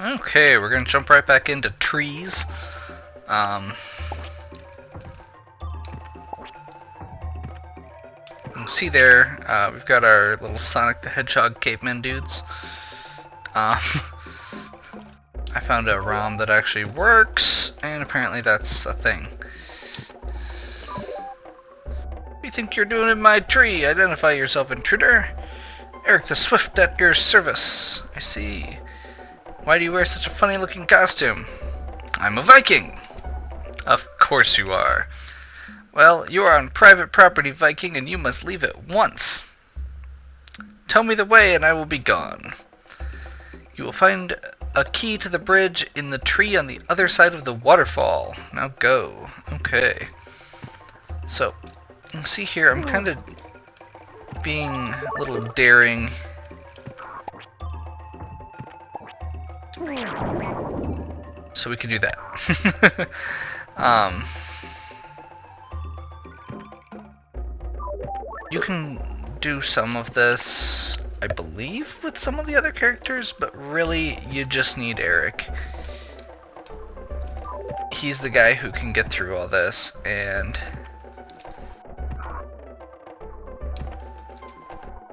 Okay, we're gonna jump right back into trees. You can see there, we've got our little Sonic the Hedgehog caveman dudes. I found a ROM that actually works, and apparently that's a thing. What do you think you're doing in my tree? Identify yourself, intruder. Eric the Swift at your service. I see. Why do you wear such a funny looking costume? I'm a Viking. Of course you are. Well, you are on private property, Viking, and you must leave at once. Tell me the way and I will be gone. You will find a key to the bridge in the tree on the other side of the waterfall. Now go. Okay. So, you can see here, I'm kind of being a little daring. So we can do that. You can do some of this, I believe, with some of the other characters, but really, you just need Eric. He's the guy who can get through all this, and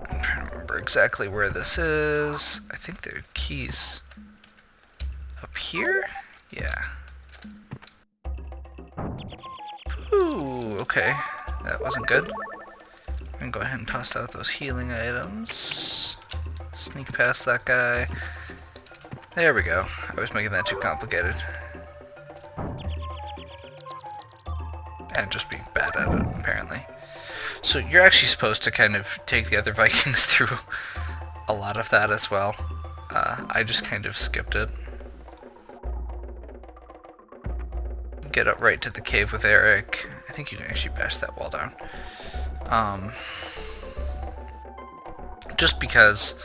I'm trying to remember exactly where this is. I think there are keys up here? Yeah. Ooh, okay. That wasn't good. I'm gonna go ahead and toss out those healing items. Sneak past that guy. There we go. I was making that too complicated. And just being bad at it, apparently. So you're actually supposed to kind of take the other Vikings through a lot of that as well. I just kind of skipped it. Get up right to the cave with Eric. I think you can actually bash that wall down. Just because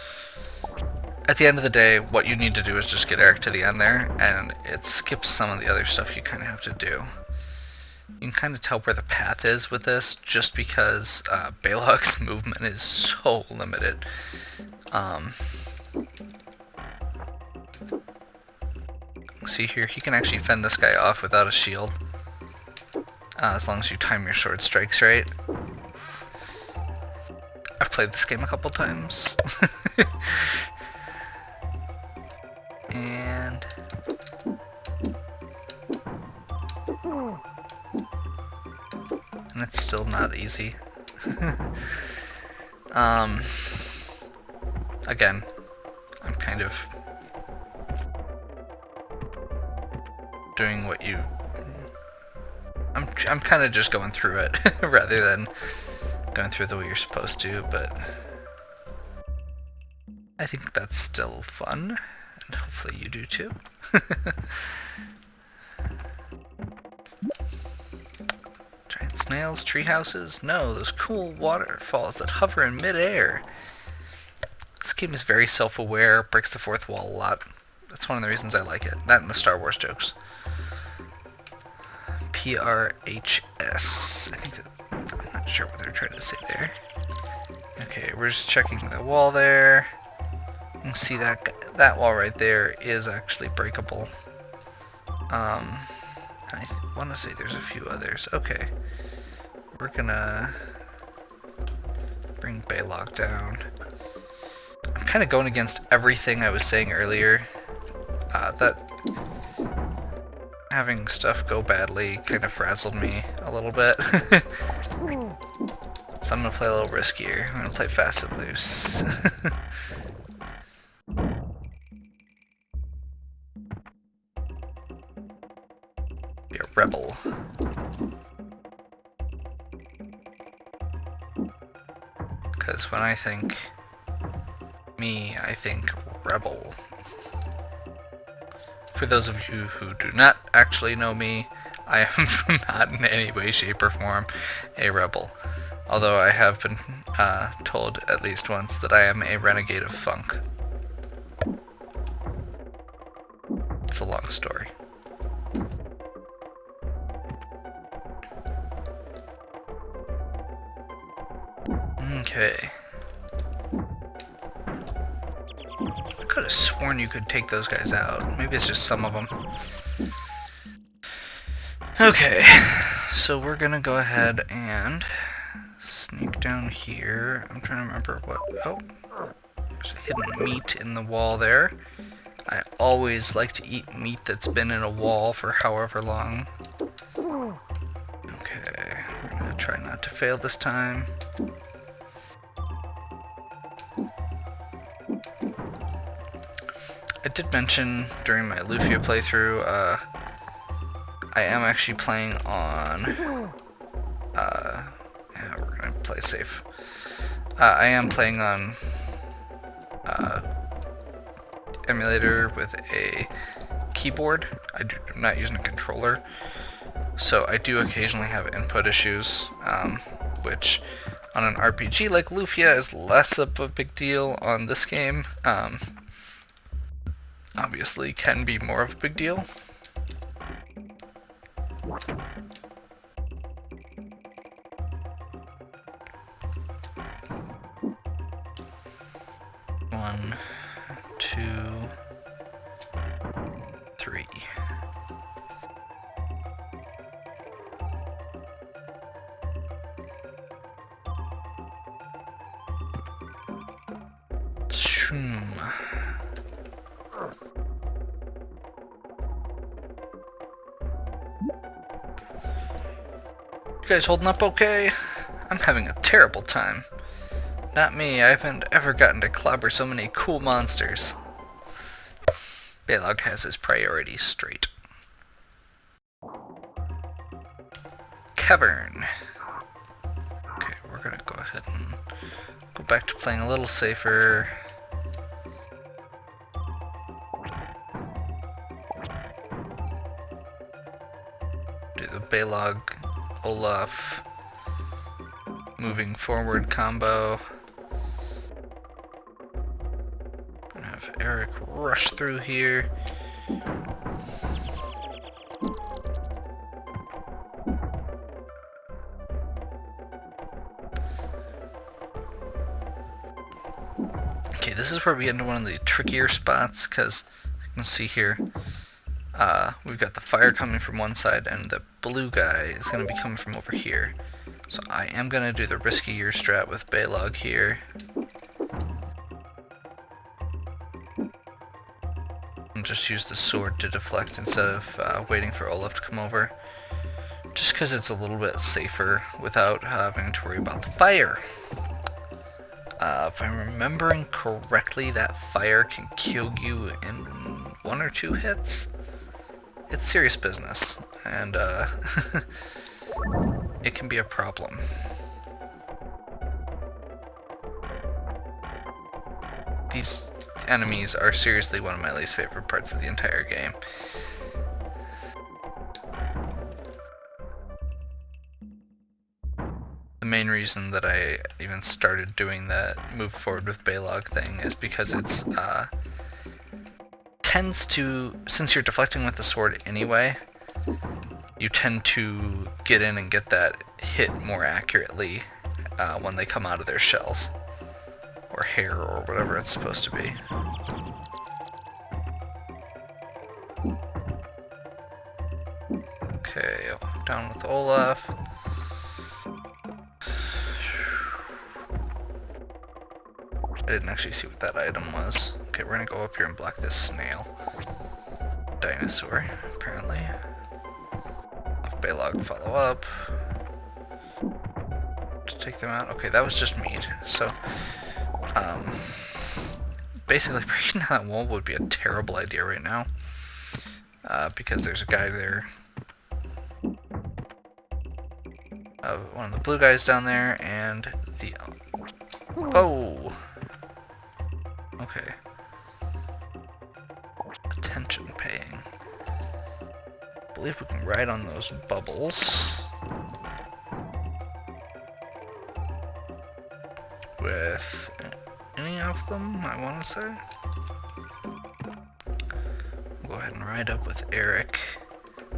at the end of the day, what you need to do is just get Eric to the end there, and it skips some of the other stuff you kind of have to do. You can kind of tell where the path is with this, just because Balog's movement is so limited. See here, he can actually fend this guy off without a shield, as long as you time your sword strikes right. I've played this game a couple times. And it's still not easy. Again, I'm kind of doing what you... I'm kind of just going through it rather than going through the way you're supposed to, but I think that's still fun, and hopefully you do too. Giant snails, treehouses? No, those cool waterfalls that hover in midair. This game is very self-aware, breaks the fourth wall a lot. That's one of the reasons I like it. That and the Star Wars jokes. PRHS. I think that, I'm not sure what they're trying to say there. Okay, we're just checking the wall there. You can see that wall right there is actually breakable. I want to say there's a few others. Okay, we're gonna bring Balog down. I'm kind of going against everything I was saying earlier. That having stuff go badly kind of frazzled me a little bit. So I'm gonna play a little riskier. I'm gonna play fast and loose. Be a rebel. Because when I think me, I think rebel. For those of you who do not actually know me, I am not in any way, shape, or form a rebel. Although I have been told at least once that I am a renegade of funk. It's a long story. Okay. I could could have sworn you could take those guys out. Maybe it's just some of them. Okay, so we're gonna go ahead and sneak down here. I'm trying to remember what... Oh, there's a hidden meat in the wall there. I always like to eat meat that's been in a wall for however long. Okay, we're gonna try not to fail this time. I did mention during my Lufia playthrough, I am actually playing on, yeah, we're gonna play safe. I am playing on, emulator with a keyboard. I'm not using a controller, so I do occasionally have input issues, which on an RPG like Lufia is less of a big deal. On this game, obviously can be more of a big deal. One, two, three. Shroom. You guys holding up okay? I'm having a terrible time. Not me, I haven't ever gotten to clobber so many cool monsters. Balog has his priorities straight. Cavern. Okay, we're gonna go ahead and go back to playing a little safer. Do the Balog Olaf moving forward combo. Gonna have Eric rush through here. Okay, this is where we get into one of the trickier spots, because you can see here, we've got the fire coming from one side, and the blue guy is going to be coming from over here. So I am going to do the riskier strat with Balog here. And just use the sword to deflect instead of waiting for Olaf to come over. Just because it's a little bit safer without having to worry about the fire. If I'm remembering correctly, that fire can kill you in 1 or 2 hits. It's serious business, and it can be a problem. These enemies are seriously one of my least favorite parts of the entire game. The main reason that I even started doing that move forward with Balog thing is because it's tends to, since you're deflecting with the sword anyway, you tend to get in and get that hit more accurately when they come out of their shells or hair or whatever it's supposed to be. Okay, down with Olaf. I didn't actually see what that item was. Okay, we're gonna go up here and block this snail. Dinosaur, apparently. Have Balog follow up. To take them out. Okay, that was just meat. So, basically breaking down that wall would be a terrible idea right now. Because there's a guy there. One of the blue guys down there, and the... Oh! Okay. Attention paying. I believe we can ride on those bubbles. With any of them, I want to say. We'll go ahead and ride up with Eric,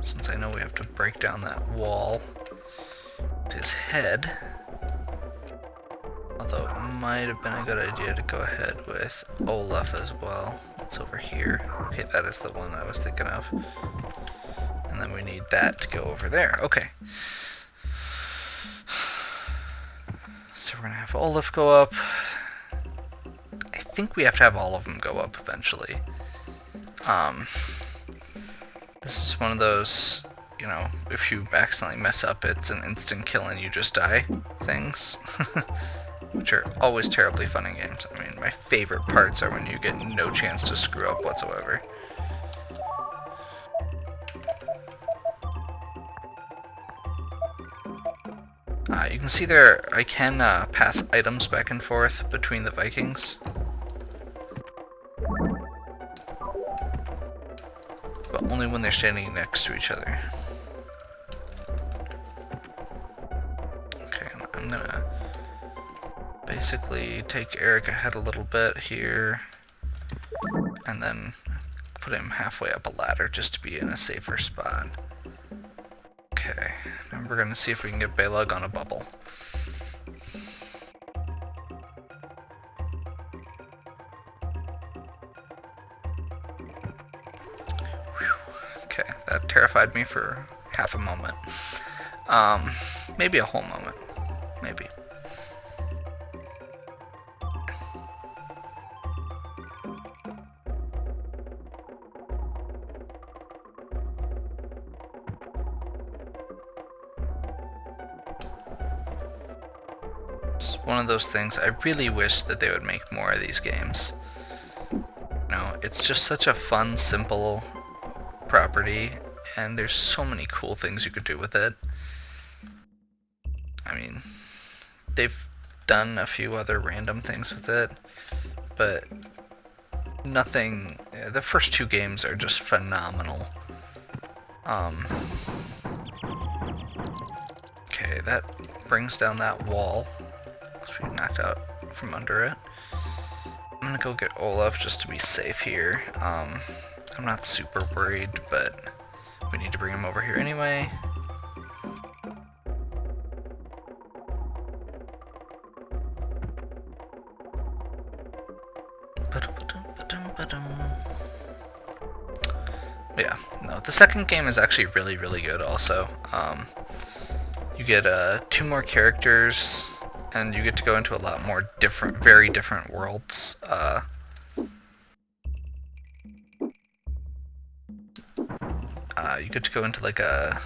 since I know we have to break down that wall with his head. Although it might have been a good idea to go ahead with Olaf as well. It's over here. Okay, that is the one I was thinking of. And then we need that to go over there. Okay. So we're going to have Olaf go up. I think we have to have all of them go up eventually. This is one of those, you know, if you accidentally mess up, it's an instant kill and you just die things. Which are always terribly fun in games. I mean, my favorite parts are when you get no chance to screw up whatsoever. You can see there, I can pass items back and forth between the Vikings. But only when they're standing next to each other. Okay, I'm gonna basically take Eric ahead a little bit here, and then put him halfway up a ladder just to be in a safer spot. Okay, now we're gonna see if we can get Balug on a bubble. Okay, that terrified me for half a moment. Maybe a whole moment. Maybe. It's one of those things, I really wish that they would make more of these games. You know, it's just such a fun, simple property, and there's so many cool things you could do with it. I mean, they've done a few other random things with it, but nothing. The first two games are just phenomenal. Okay, that brings down that wall, which we knocked out from under it. I'm gonna go get Olaf just to be safe here. I'm not super worried, but we need to bring him over here anyway. Yeah, no, the second game is actually really, really good also. You get 2 more characters, and you get to go into a lot more different, very different worlds. You get to go into like a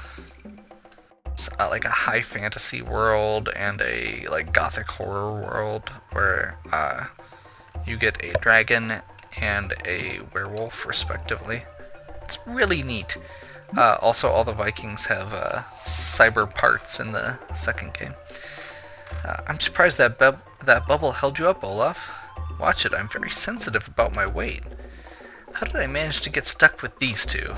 high fantasy world and a like gothic horror world where you get a dragon and a werewolf respectively. It's really neat. Also, all the Vikings have cyber parts in the second game. I'm surprised that that bubble held you up, Olaf. Watch it, I'm very sensitive about my weight. How did I manage to get stuck with these two?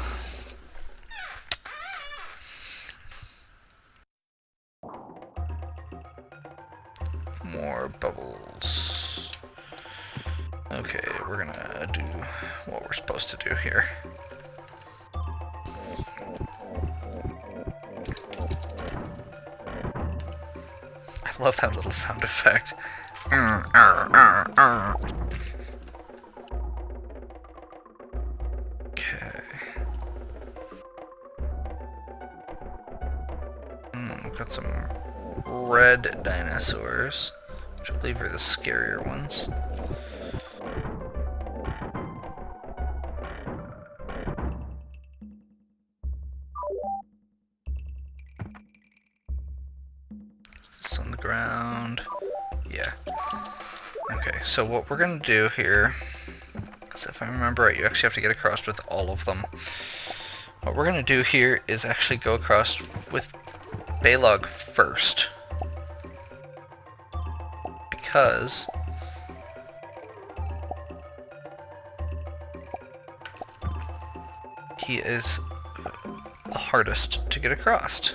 More bubbles. Okay, we're gonna do what we're supposed to do here. I love that little sound effect. Okay. We've got some red dinosaurs, which I believe are the scarier ones. Is this on the ground? Yeah. Okay, so what we're gonna do here, because if I remember right, you actually have to get across with all of them. What we're gonna do here is actually go across with Balug first, because he is the hardest to get across.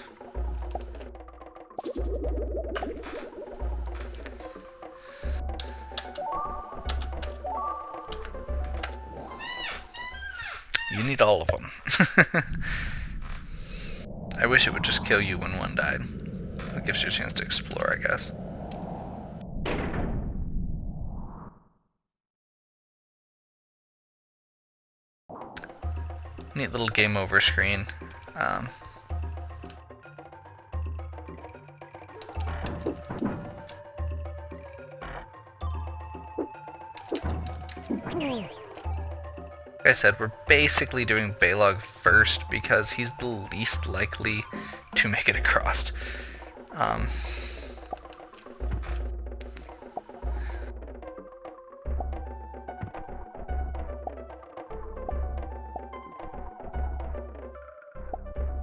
You need all of them. I wish it would just kill you when one died. It gives you a chance to explore, I guess. Neat little game over screen. Like I said, we're basically doing Balog first because he's the least likely to make it across.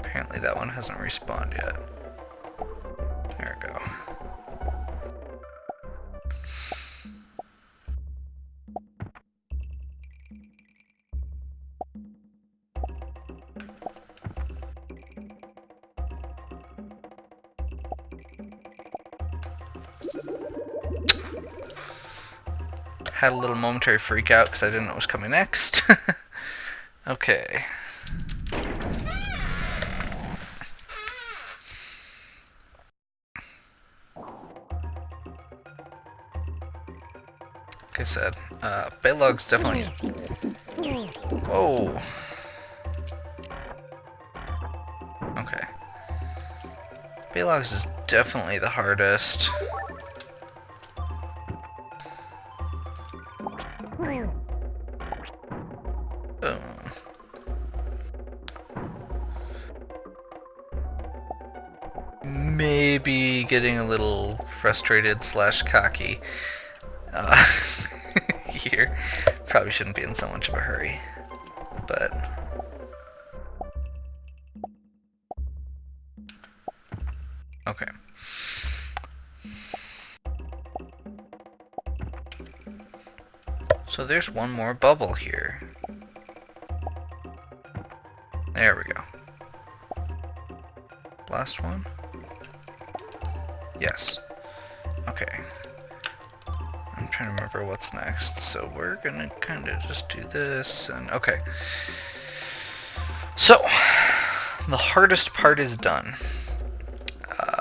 Apparently that one hasn't respawned yet. There we go. Had a little momentary freak out because I didn't know what was coming next. Okay. Like I said, Balog's definitely... Whoa! Okay. Balog's is definitely the hardest. Boom. Maybe getting a little frustrated / cocky here. Probably shouldn't be in so much of a hurry, but okay. So there's one more bubble here. There we go. Last one? Yes. Okay. I'm trying to remember what's next. So we're gonna kind of just do this and okay. So the hardest part is done.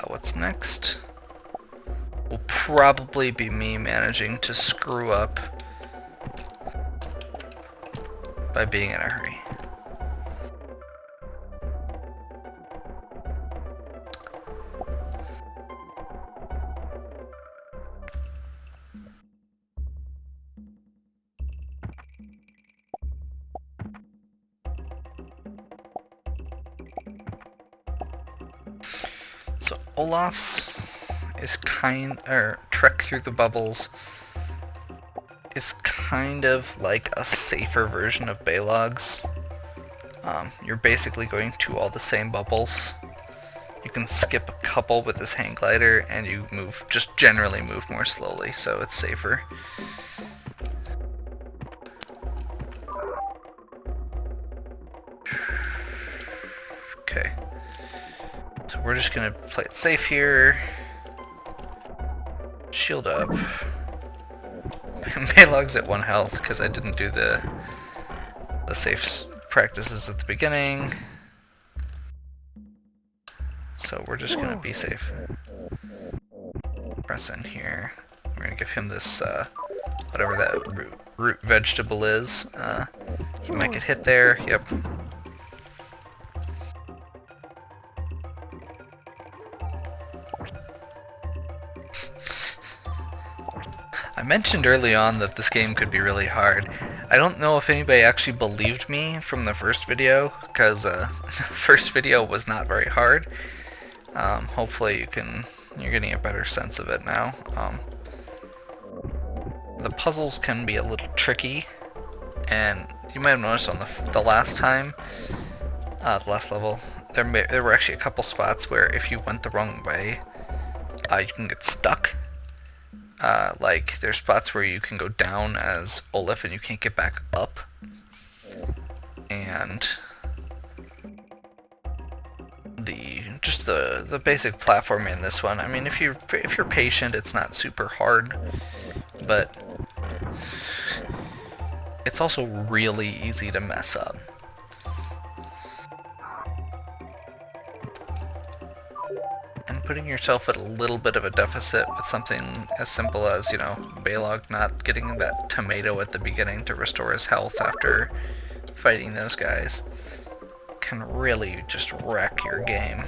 What's next? Will probably be me managing to screw up by being in a hurry. So Olaf's is trek through the bubbles is kind of like a safer version of Balog's. You're basically going to all the same bubbles. You can skip a couple with this hang glider and you just generally move more slowly, so it's safer. Okay. So we're just gonna play it safe here. Shield up. Balog's at 1 health because I didn't do the safe practices at the beginning. So we're just gonna be safe. Press in here. We're gonna give him this whatever that root vegetable is. He might get hit there. Yep. I mentioned early on that this game could be really hard. I don't know if anybody actually believed me from the first video, because the first video was not very hard. Hopefully you're getting a better sense of it now. The puzzles can be a little tricky, and you might have noticed on the last time, the last level, there were actually a couple spots where if you went the wrong way, you can get stuck. Like, there's spots where you can go down as Olaf and you can't get back up. And the basic platforming in this one, I mean, if you're patient, it's not super hard, but it's also really easy to mess up. And putting yourself at a little bit of a deficit with something as simple as, you know, Balog not getting that tomato at the beginning to restore his health after fighting those guys can really just wreck your game.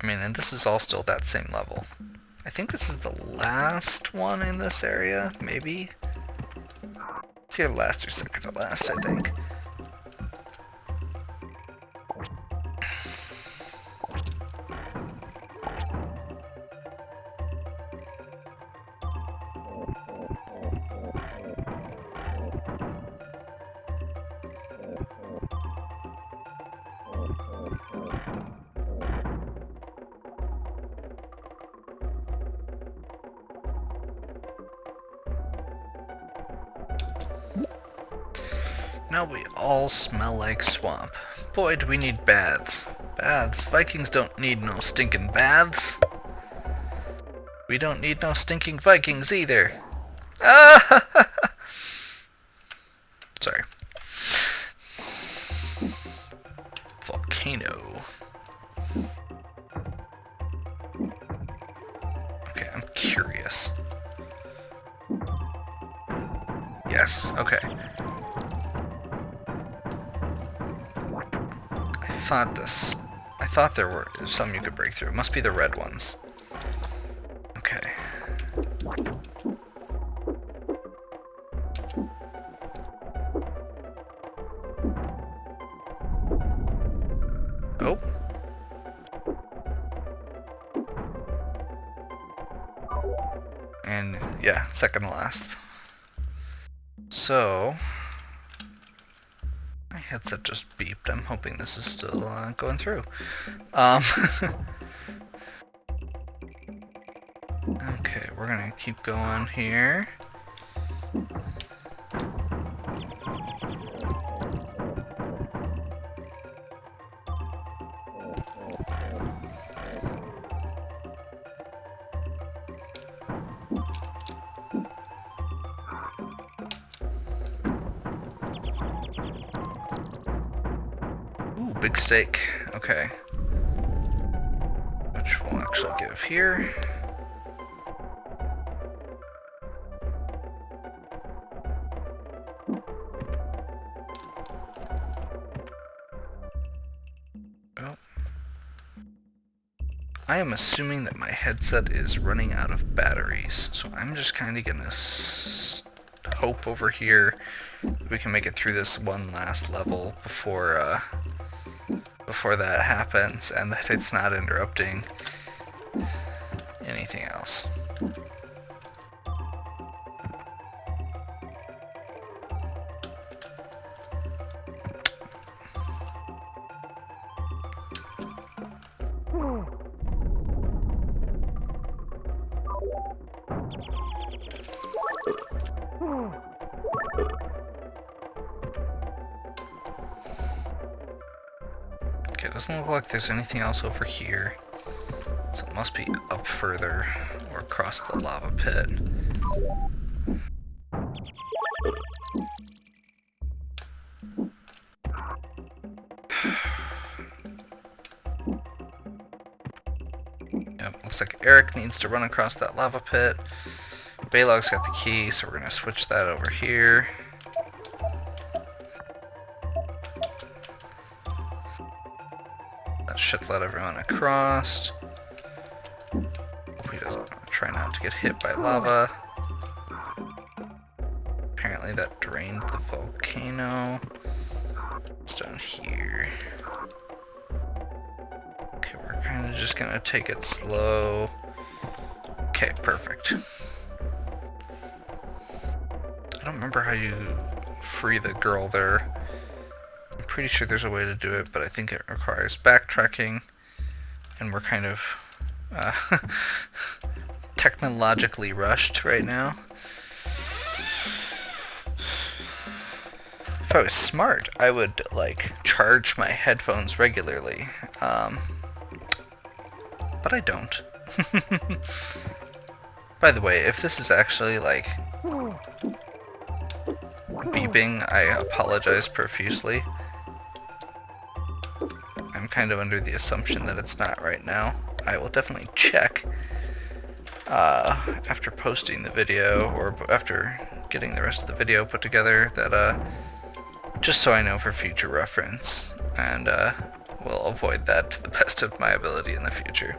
I mean, and this is all still that same level. I think this is the last one in this area, maybe? It's either last or second to last, I think. Now we all smell like swamp. Boy, do we need baths. Baths. Vikings don't need no stinking baths. We don't need no stinking Vikings either. Ah! Sorry. Volcano. Okay, I'm curious. Yes, okay. I thought there were some you could break through. It must be the red ones. Okay. Oh. And yeah, second to last. So my headset just beeped. I'm hoping this is still going through. Okay, we're gonna keep going here. Ooh, big steak. Okay. Which we'll actually give here. I am assuming that my headset is running out of batteries, so I'm just kind of gonna hope over here that we can make it through this one last level before that happens, and that it's not interrupting anything else. Okay, it doesn't look like there's anything else over here, so it must be up further or across the lava pit. Yep, looks like Eric needs to run across that lava pit. Baylog's got the key, so we're going to switch that over here. That should let everyone across. Hope he doesn't try not to get hit by lava. Apparently that drained the volcano. It's down here. Okay, we're kind of just going to take it slow. Okay, perfect. I don't remember how you free the girl there. I'm pretty sure there's a way to do it, but I think it requires backtracking, and we're kind of technologically rushed right now. If I was smart, I would like charge my headphones regularly, but I don't. By the way, if this is actually like beeping, I apologize profusely. I'm kind of under the assumption that it's not right now. I will definitely check after posting the video, or after getting the rest of the video put together, that just so I know for future reference, and will avoid that to the best of my ability in the future.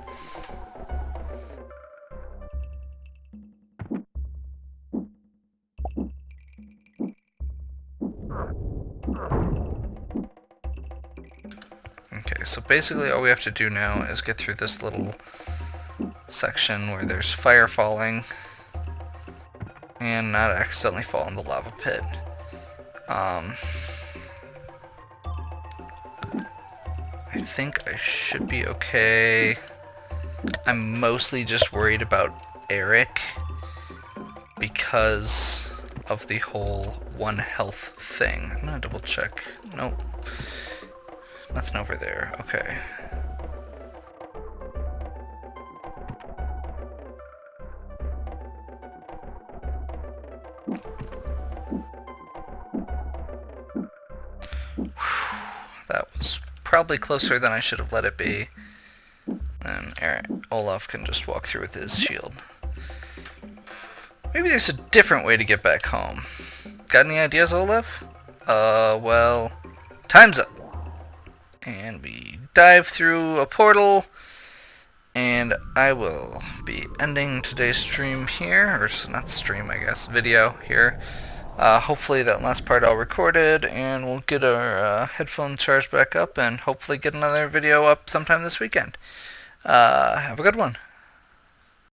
Okay, so basically all we have to do now is get through this little section where there's fire falling and not accidentally fall in the lava pit. I think I should be okay. I'm mostly just worried about Eric because of the whole 1 health thing. I'm gonna double check. Nope. Nothing over there. Okay. That was probably closer than I should have let it be. And Olaf can just walk through with his shield. Maybe there's a different way to get back home. Got any ideas, Olaf? Well, time's up. And we dive through a portal, and I will be ending today's stream here, or not stream, I guess, video here. Hopefully that last part all recorded, and we'll get our headphones charged back up, and hopefully get another video up sometime this weekend. Have a good one.